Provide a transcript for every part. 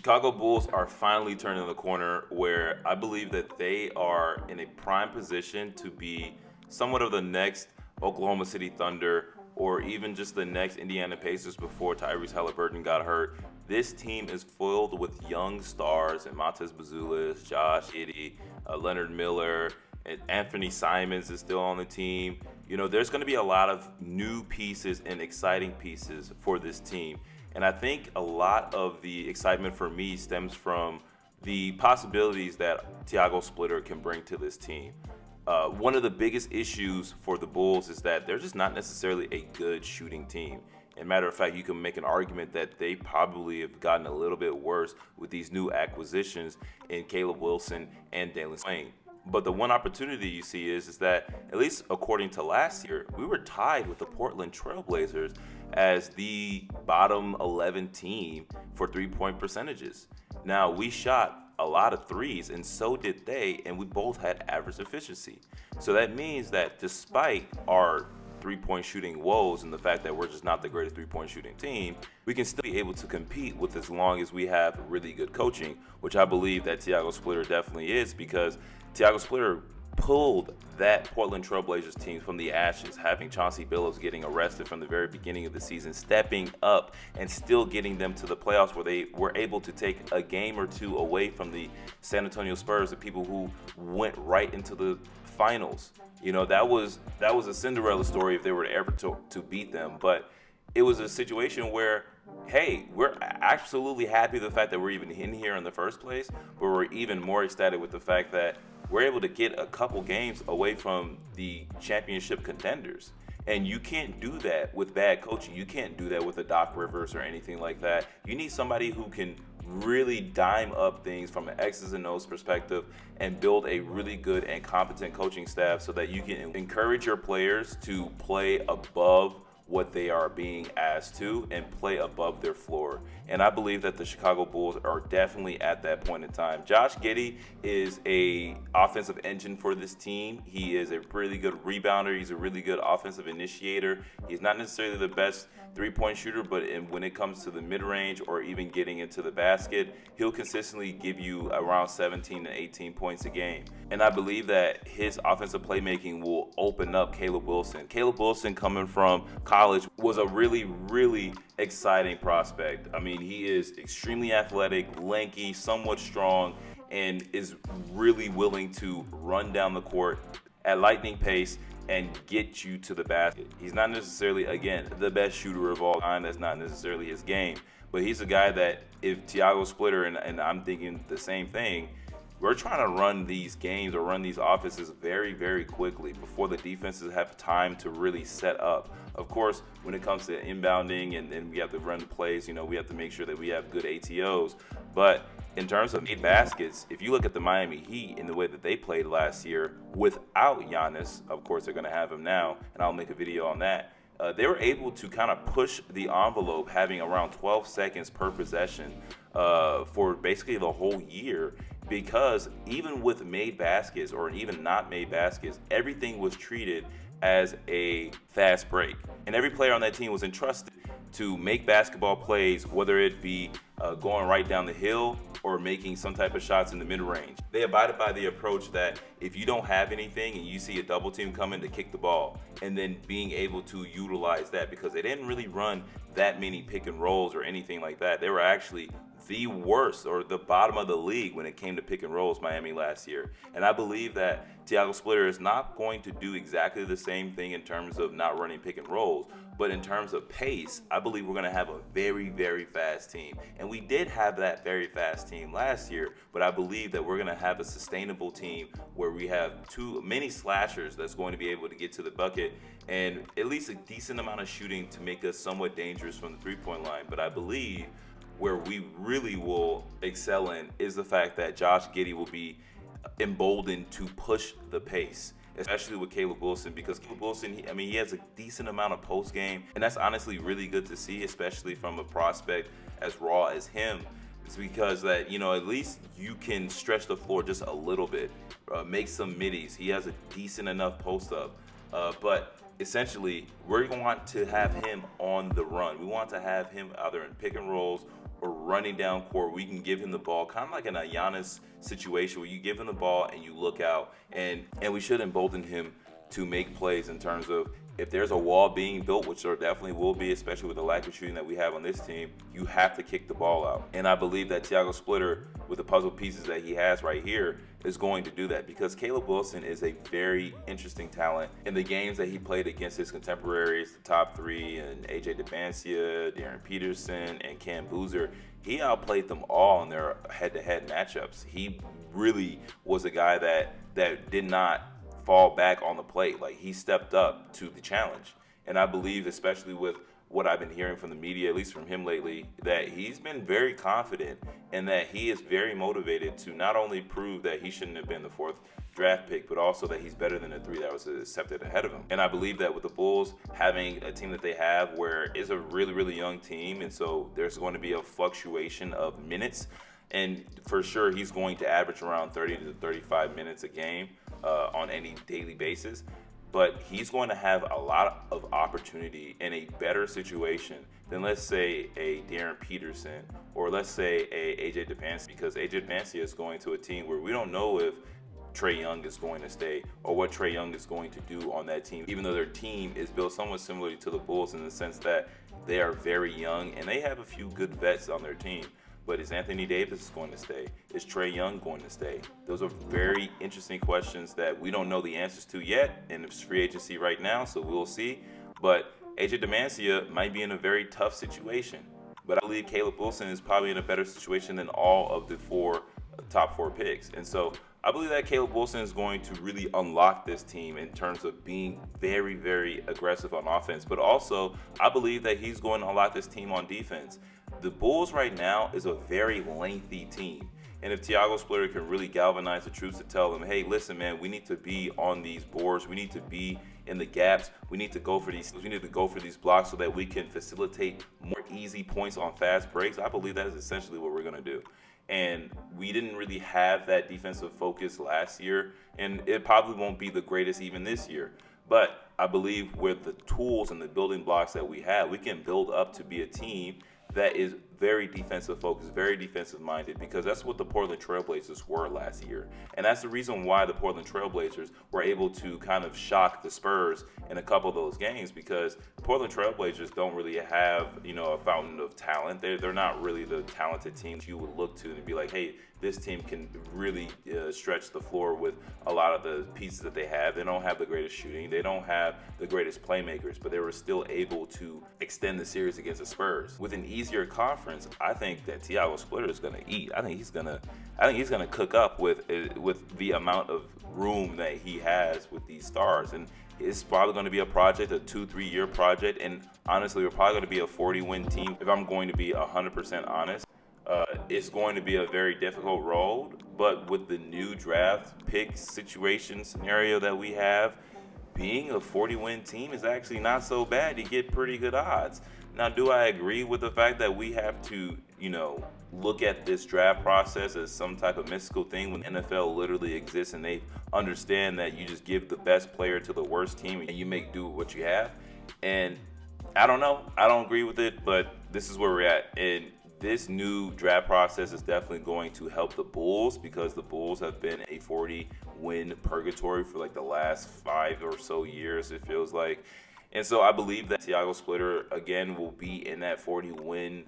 Chicago Bulls are finally turning the corner where I believe that they are in a prime position to be somewhat of the next Oklahoma City Thunder or even just the next Indiana Pacers before Tyrese Halliburton got hurt. This team is filled with young stars and Montez Bazulis, Josh Giddey, Leonard Miller, and Anthony Simons is still on the team. You know, there's going to be a lot of new pieces and exciting pieces for this team. And I think a lot of the excitement for me stems from the possibilities that Tiago Splitter can bring to this team. One of the biggest issues for the Bulls is that they're just not necessarily a good shooting team. As a matter of fact, you can make an argument that they probably have gotten a little bit worse with these new acquisitions in Caleb Wilson and Dalen Swain. But the one opportunity you see is that, at least according to last year, we were tied with the Portland Trailblazers as the bottom 11 team for three-point percentages. Now, we shot a lot of threes, and so did they, and we both had average efficiency. So that means that despite our three-point shooting woes and the fact that we're just not the greatest three-point shooting team, we can still be able to compete with as long as we have really good coaching, which I believe that Tiago Splitter definitely is, because Tiago Splitter pulled that Portland Trailblazers team from the ashes, having Chauncey Billups getting arrested from the very beginning of the season, stepping up and still getting them to the playoffs where they were able to take a game or two away from the San Antonio Spurs, the people who went right into the finals. You know, that was a Cinderella story if they were ever to beat them. But it was a situation where, hey, we're absolutely happy with the fact that we're even in here in the first place, but we're even more ecstatic with the fact that we're able to get a couple games away from the championship contenders. And you can't do that with bad coaching. You can't do that with a Doc Rivers or anything like that. You need somebody who can really dime up things from an X's and O's perspective and build a really good and competent coaching staff so that you can encourage your players to play above what they are being asked to and play above their floor. And I believe that the Chicago Bulls are definitely at that point in time. Josh Giddey is a offensive engine for this team. He is a really good rebounder. He's a really good offensive initiator. He's not necessarily the best three-point shooter, but when it comes to the mid-range or even getting into the basket, he'll consistently give you around 17 to 18 points a game. And I believe that his offensive playmaking will open up Caleb Wilson. Caleb Wilson, coming from college, was a really, really exciting prospect. I mean, he is extremely athletic, lanky, somewhat strong, and is really willing to run down the court at lightning pace and get you to the basket. He's not necessarily, again, the best shooter of all time. That's not necessarily his game. But he's a guy that if Tiago Splitter, and I'm thinking the same thing, we're trying to run these games or run these offenses very, very quickly before the defenses have time to really set up. Of course, when it comes to inbounding and we have to run the plays, you know, we have to make sure that we have good ATOs. But in terms of made baskets, if you look at the Miami Heat in the way that they played last year without Giannis, of course they're going to have him now, and I'll make a video on that. They were able to kind of push the envelope, having around 12 seconds per possession for basically the whole year, because even with made baskets or even not made baskets, everything was treated as a fast break. And every player on that team was entrusted to make basketball plays, whether it be going right down the hill or making some type of shots in the mid-range. They abided by the approach that if you don't have anything and you see a double team coming, to kick the ball, and then being able to utilize that, because they didn't really run that many pick and rolls or anything like that. They were actually the worst or the bottom of the league when it came to pick and rolls, Miami, last year. And I believe that Tiago Splitter is not going to do exactly the same thing in terms of not running pick and rolls, but in terms of pace, I believe we're going to have a very, very fast team. And we did have that very fast team last year, but I believe that we're going to have a sustainable team where we have too many slashers that's going to be able to get to the bucket and at least a decent amount of shooting to make us somewhat dangerous from the three-point line. But I believe where we really will excel in is the fact that Josh Giddey will be emboldened to push the pace, especially with Caleb Wilson, because Caleb Wilson, he has a decent amount of post game, and that's honestly really good to see, especially from a prospect as raw as him. It's because that, you know, at least you can stretch the floor just a little bit, make some middies. He has a decent enough post up, but essentially, we're going to want to have him on the run. We want to have him either in pick and rolls or running down court. We can give him the ball, kind of like in a Giannis situation where you give him the ball and you look out, and we should embolden him to make plays in terms of if there's a wall being built, which there definitely will be, especially with the lack of shooting that we have on this team, you have to kick the ball out. And I believe that Tiago Splitter, with the puzzle pieces that he has right here, is going to do that because Caleb Wilson is a very interesting talent. In the games that he played against his contemporaries, the top three, and AJ DeBancia, Darren Peterson, and Cam Boozer, he outplayed them all in their head-to-head matchups. He really was a guy that did not fall back on the plate. Like, he stepped up to the challenge. And I believe, especially with what I've been hearing from the media, at least from him lately, that he's been very confident and that he is very motivated to not only prove that he shouldn't have been the fourth draft pick, but also that he's better than the three that was accepted ahead of him. And I believe that with the Bulls having a team that they have where it's a really, really young team, and so there's going to be a fluctuation of minutes, and for sure he's going to average around 30 to 35 minutes a game on any daily basis. But he's going to have a lot of opportunity in a better situation than, let's say, a Darren Peterson or let's say a AJ DeBancia, because AJ DeBancia is going to a team where we don't know if Trae Young is going to stay or what Trae Young is going to do on that team, even though their team is built somewhat similarly to the Bulls in the sense that they are very young and they have a few good vets on their team. But is Anthony Davis going to stay? Is Trae Young going to stay? Those are very interesting questions that we don't know the answers to yet, and it's free agency right now, so we'll see. But AJ DeBancia might be in a very tough situation. But I believe Caleb Wilson is probably in a better situation than all of the top four picks. And so I believe that Caleb Wilson is going to really unlock this team in terms of being very, very aggressive on offense. But also, I believe that he's going to unlock this team on defense. The Bulls right now is a very lengthy team. And if Tiago Splitter can really galvanize the troops to tell them, hey, listen, man, we need to be on these boards. We need to be in the gaps. We need to go for these. We need to go for these blocks so that we can facilitate more easy points on fast breaks. I believe that is essentially what we're going to do. And we didn't really have that defensive focus last year, and it probably won't be the greatest even this year. But I believe with the tools and the building blocks that we have, we can build up to be a team that is very defensive focused, very defensive minded, because that's what the Portland Trailblazers were last year. And that's the reason why the Portland Trailblazers were able to kind of shock the Spurs in a couple of those games, because the Portland Trailblazers don't really have, a fountain of talent. They're not really the talented teams you would look to and be like, hey, this team can really stretch the floor with a lot of the pieces that they have. They don't have the greatest shooting. They don't have the greatest playmakers, but they were still able to extend the series against the Spurs. With an easier conference, I think that Tiago Splitter is going to eat. I think he's going to cook up with the amount of room that he has with these stars. And it's probably going to be a project, a 2-3 year project. And honestly, we're probably going to be a 40-win team. If I'm going to be 100% honest, it's going to be a very difficult road, but with the new draft pick scenario that we have, being a 40-win team is actually not so bad. You get pretty good odds. Now, do I agree with the fact that we have to, look at this draft process as some type of mystical thing when the NFL literally exists and they understand that you just give the best player to the worst team and you make do with what you have? And I don't know. I don't agree with it, but this is where we're at. And this new draft process is definitely going to help the Bulls, because the Bulls have been a 40-win purgatory for like the last 5 or so years, it feels like. And so I believe that Tiago Splitter, again, will be in that 40-win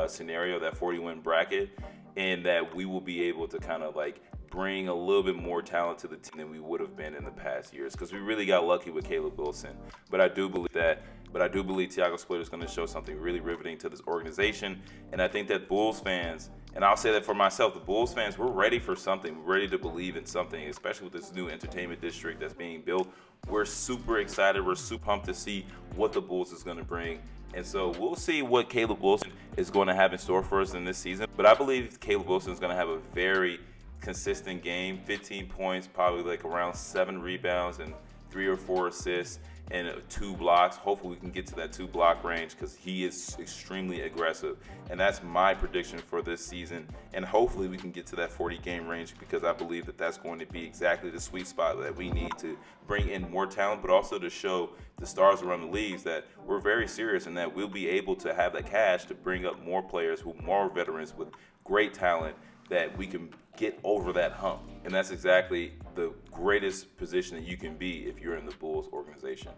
scenario, that 40-win bracket, and that we will be able to kind of like bring a little bit more talent to the team than we would have been in the past years, because we really got lucky with Caleb Wilson. But I do believe Tiago Splitter is going to show something really riveting to this organization. And I think that Bulls fans, and I'll say that for myself, the Bulls fans, we're ready for something. We're ready to believe in something, especially with this new entertainment district that's being built. We're super excited. We're super pumped to see what the Bulls is going to bring. And so we'll see what Caleb Wilson is going to have in store for us in this season. But I believe Caleb Wilson is going to have a very consistent game, 15 points, probably like around 7 rebounds and 3 or 4 assists. and 2 blocks. Hopefully, we can get to that 2 block range because he is extremely aggressive. And that's my prediction for this season. And hopefully, we can get to that 40 game range because I believe that that's going to be exactly the sweet spot that we need to bring in more talent, but also to show the stars around the leagues that we're very serious and that we'll be able to have the cash to bring up more players, more veterans with great talent that we can get over that hump. And that's exactly the greatest position that you can be if you're in the Bulls organization.